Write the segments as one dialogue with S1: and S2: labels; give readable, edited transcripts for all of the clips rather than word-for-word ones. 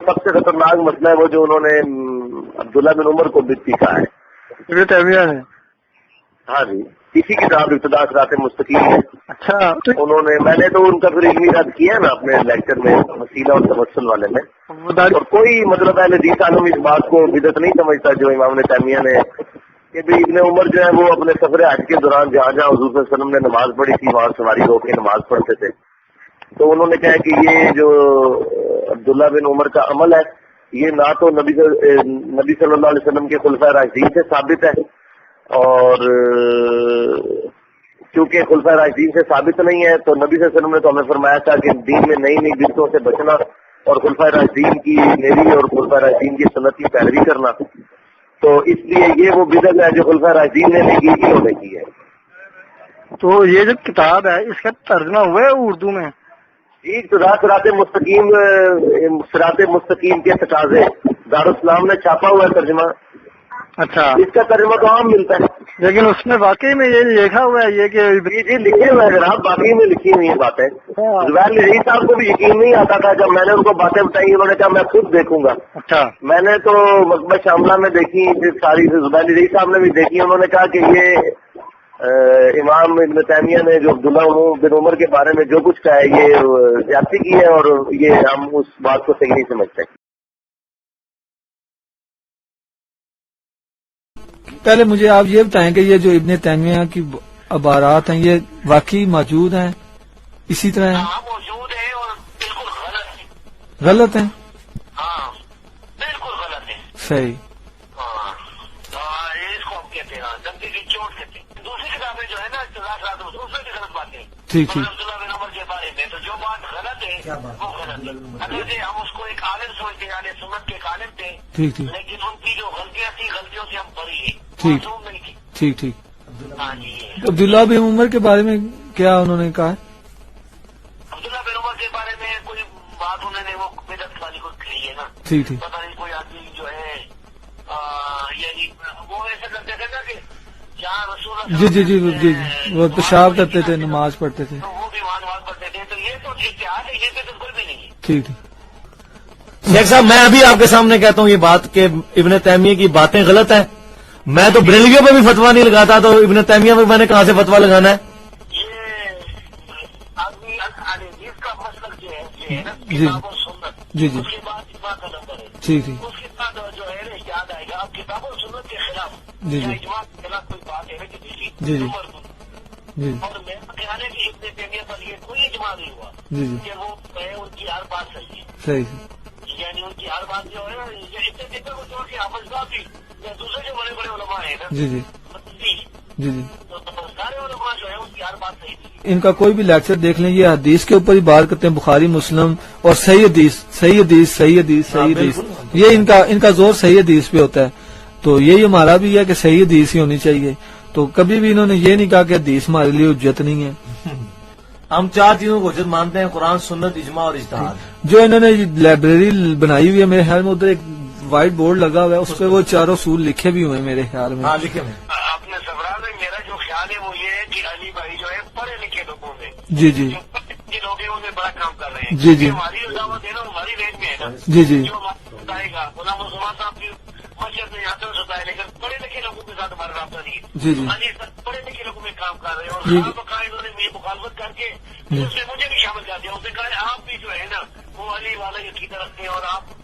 S1: سب سے خطرناک مسئلہ ہے وہ جو انہوں نے عبداللہ بن عمر کو بھی پیچھا ہے
S2: ابن تیمیہ نے.
S1: ہاں جی اسی کتاب ابتداء صراط مستقیم ہے.
S2: اچھا
S1: انہوں نے میں نے تو ان کا پھر علمی رد کیا نا اپنے لیکچر میں وسیلہ اور توسل والے میں. اور کوئی مطلب اہل حدیث عالم اس بات کو بدعت نہیں سمجھتا جو امام تیمیہ نے کہ بھی ابن عمر جو ہے وہ اپنے سفر حج کے دوران جہاں جہاں حضور صلی اللہ علیہ وسلم نے نماز پڑھی تھی وہاں سواری رو کے نماز پڑھتے تھے. تو انہوں نے کہا کہ یہ جو عبداللہ بن عمر کا عمل ہے یہ نہ تو نبی صلی اللہ علیہ وسلم کے خلفائے راشدین سے ثابت ہے اور کیونکہ خلفائے راشدین سے ثابت نہیں ہے تو نبی صلی اللہ علیہ وسلم نے تو ہمیں فرمایا تھا کہ دین میں نئی نئی بدعتوں سے بچنا اور خلفائے راشدین کی میری اور خلفائے راشدین کی سنت کی پیروی کرنا. تو اس لیے یہ وہ بدعت ہے جو خلفائے راشدین نے نہیں کی انہوں نے کی ہے.
S2: تو یہ جو کتاب ہے اس کا ترجمہ ہوا ہے اردو میں؟
S1: جی صراط مستقیم کے تقاضے دارالاسلام نے چھاپا ہوا ہے ترجمہ.
S2: اچھا
S1: اس کا ترجمہ تو عام ملتا ہے
S2: لیکن اس میں واقعی میں یہ لکھا ہوا ہے یہ کہ
S1: جی لکھے ہوئے ہیں جناب باقی میں لکھی ہوئی ہیں باتیں. زبیر علی صاحب کو بھی یقین نہیں آتا تھا جب میں نے ان کو باتیں بتائی انہوں نے کہا میں خود دیکھوں گا.
S2: اچھا
S1: میں نے تو مکتبہ شاملہ میں دیکھی ساری زبیر علی صاحب نے بھی دیکھی. انہوں نے کہا کہ یہ امام ابن تیمیہ نے جو عبداللہ بن عمر کے بارے میں جو کچھ کہا ہے یہ زیادتی کی ہے اور یہ ہم اس بات کو صحیح نہیں سمجھتے.
S3: پہلے مجھے آپ یہ بتائیں کہ یہ جو ابن تیمیہ کی عبارات ہیں یہ واقعی موجود ہیں اسی طرح ہیں؟
S1: موجود ہیں اور بالکل غلط ہیں.
S3: غلط ہیں؟
S1: ہاں بالکل غلط ہیں.
S3: صحیح.
S1: اس کو ہم کہتے ہیں دمکی کی چوٹ کہتے ہیں. دوسری کتابیں جو ہے نا اس میں بھی غلط باتیں
S3: ٹھیک ٹھیک.
S1: عبداللہ بن عمر کے بارے میں تو جو بات غلط ہے وہ غلط ہے. اگر ہم اس کو ایک عالم سمجھتے ہیں یعنی سنت کے ایک عالم تھے
S3: ٹھیک ٹھیک
S1: لیکن ان کی جو غلطیاں تھی غلطیوں سے ہم بری ہیں
S3: ٹھیک
S1: معصوم نہیں تھی.
S3: ٹھیک ٹھیک.
S1: ہاں جی
S3: عبداللہ بن عمر کے بارے میں کیا انہوں نے کہا ہے؟
S1: عبداللہ بن عمر کے بارے میں کوئی بات انہوں نے وہ بدعت والی کو کہی ہے نا.
S3: ٹھیک ٹھیک.
S1: پتہ نہیں کوئی آدمی جو ہے یعنی وہ ایسا کرتے تھے نا کہ جہاں رسول
S3: جی جی جی جی وہ پیشاب کرتے تھے نماز پڑھتے تھے.
S1: تو وہ بھی وہاں نماز پڑھتے تھے. تو یہ تو اتحاد ہے یہ تو بالکل بھی نہیں ہے.
S3: ٹھیک ٹھیک.
S4: شیخ صاحب میں ابھی آپ کے سامنے کہتا ہوں یہ بات کہ ابن تیمیہ کی باتیں غلط ہیں. میں تو بریلویوں پہ بھی فتویٰ نہیں لگاتا تو ابن تیمیہ پہ میں نے کہاں سے فتویٰ لگانا ہے؟
S1: یہ آدمی حدیث کا مسلک جو ہے یہ ہے نا
S3: جی
S1: کتاب و سنت
S3: جی جی
S1: اس کے بعد اجماع کا نمبر ہے.
S3: ٹھیک ٹھیک.
S1: اس کے بعد جو ہے نا اجتہاد آئے گا. اب کتاب و سنت کے خلاف
S3: جی
S1: یا
S3: جی
S1: اجماع کے خلاف کوئی بات ہے نا کہ
S3: جی جی جی
S1: اور میرا خیال ہے کہ ابن تیمیہ پر یہ کوئی اجماع نہیں ہوا
S3: جی جی
S1: کہ وہ ہے ان کی ہر بات صحیح ہے.
S3: صحیح.
S1: یعنی ان کی ہر بات جو ہے نا یہ اتنے دن کو چھوڑ کے حافظ صاحب بھی دوسرے جو بڑے بڑے علماء ہیں نا
S3: جی جی جی جی
S1: تو سارے علماء جو ہے ان کی ہر بات صحیح تھی.
S3: ان کا کوئی بھی لیکچر دیکھ لیں یہ حدیث کے اوپر ہی بات کرتے ہیں بخاری مسلم اور صحیح حدیث صحیح حدیث صحیح حدیث صحیح حدیث یہ ان کا زور صحیح حدیث پہ ہوتا ہے. تو یہی ہمارا بھی ہے کہ صحیح حدیث ہی ہونی چاہیے. تو کبھی بھی انہوں نے یہ نہیں کہا کہ حدیث ہمارے لیے حجت نہیں ہے.
S4: ہم 4 چیزوں کو حجت مانتے ہیں قرآن سنت اجماع اور اجتہاد.
S3: جو انہوں نے لائبریری بنائی ہوئی ہے میرے خیال میں ادھر ایک وائٹ بورڈ لگا ہوا ہے اس پہ وہ 4 اصول لکھے بھی ہوئے ہیں میرے خیال میں.
S4: ہاں لکھے ہوئے.
S1: اپنے سبران میں میرا جو خیال ہے وہ یہ ہے کہ علی بھائی جو ہے پڑھے لکھے لوگوں میں
S3: جی جی
S1: جو لوگ ہیں ان میں بڑا کام کر رہے ہیں.
S3: جی جی
S1: ہماری جو دعوت ہے نا ہماری رینج میں ہے نا
S3: جی جی
S1: جو بتائے گا غلام عثمان صاحب کی مسجد میں یہاں سے ہے لیکن پڑھے لکھے لوگوں کے ساتھ ہمارا رابطہ نہیں ہے.
S3: جی جی
S1: علی سر پڑھے لکھے لوگوں میں کام کر رہے ہیں اور
S3: جی.
S1: انہوں نے میری مخالفت کر کے اس میں مجھے بھی شامل کر دیا. اس نے کہا آپ بھی جو ہے نا وہ علی والا عقیدہ رکھتے ہیں اور آپ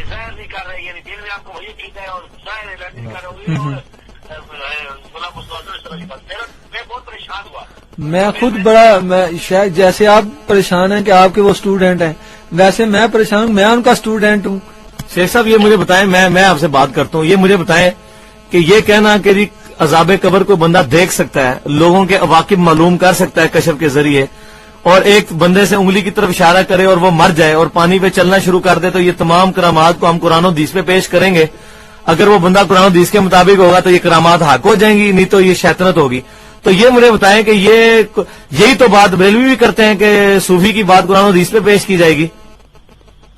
S1: ظاہر نہیں کر رہے یعنی دل میں آپ کو وہی عقیدہ ہے اور ظاہر نہیں کر رہے اور غلام عثمان اس طرح کی بات. میں بہت پریشان ہوا.
S3: میں خود میں شاید جیسے آپ پریشان ہیں کہ آپ کے وہ اسٹوڈینٹ ہیں ویسے میں پریشان ہوں میں ان کا اسٹوڈینٹ ہوں.
S4: شیخ صاحب یہ مجھے بتائیں میں آپ سے بات کرتا ہوں یہ مجھے بتائیں کہ یہ کہنا کہ عذاب قبر کو بندہ دیکھ سکتا ہے لوگوں کے عواقب معلوم کر سکتا ہے کشف کے ذریعے اور ایک بندے سے انگلی کی طرف اشارہ کرے اور وہ مر جائے اور پانی پہ چلنا شروع کر دے تو یہ تمام کرامات کو ہم قرآن و حدیث پہ پیش کریں گے. اگر وہ بندہ قرآن و حدیث کے مطابق ہوگا تو یہ کرامات حق ہو جائیں گی نہیں تو یہ شیطنت ہوگی. تو یہ مجھے بتائیں کہ یہی تو بات بریلوی بھی کرتے ہیں کہ صوفی کی بات قرآن و حدیث پہ پیش کی جائے گی.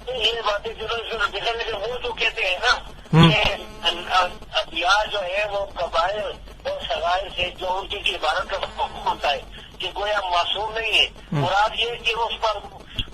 S1: یہ باتیں وہ جو کہتے ہیں نا کہ جو ہے وہ قبائل اور سرائے سے جو ان کی عبارت کا حکم ہوتا ہے کہ گویا معصوم نہیں ہے. مراد یہ کہ اس پر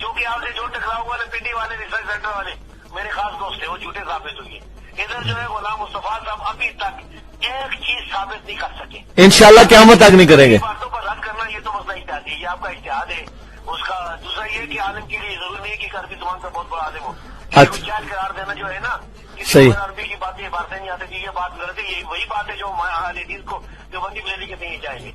S1: جو کہ آپ سے جو ٹکراؤ والے پنڈی والے ریسرچ سینٹر والے میرے خاص دوست تھے، وہ جھوٹے ثابت ہوئے. ادھر جو ہے غلام مصطفیٰ صاحب ابھی تک ایک چیز ثابت نہیں کر سکے.
S4: انشاءاللہ قیامت تک نہیں کریں گے.
S1: باتوں پر رد کرنا یہ تو مسئلہ اجتہادی ہے، یہ آپ کا اجتہاد ہے. اس کا دوسرا یہ کہ عالم کے لیے ضروری نہیں ہے کہ عربی زبان کا بہت بڑا عالم ہو. جائز قرار دینا جو ہے نا،
S4: صحیح.
S1: عربی کی باتیں باتیں نہیں آتی، یہ بات غلط ہے. یہ وہی بات ہے جو ہمارے حدیث کو جو بندی بریلی کے نہیں جائیں گے.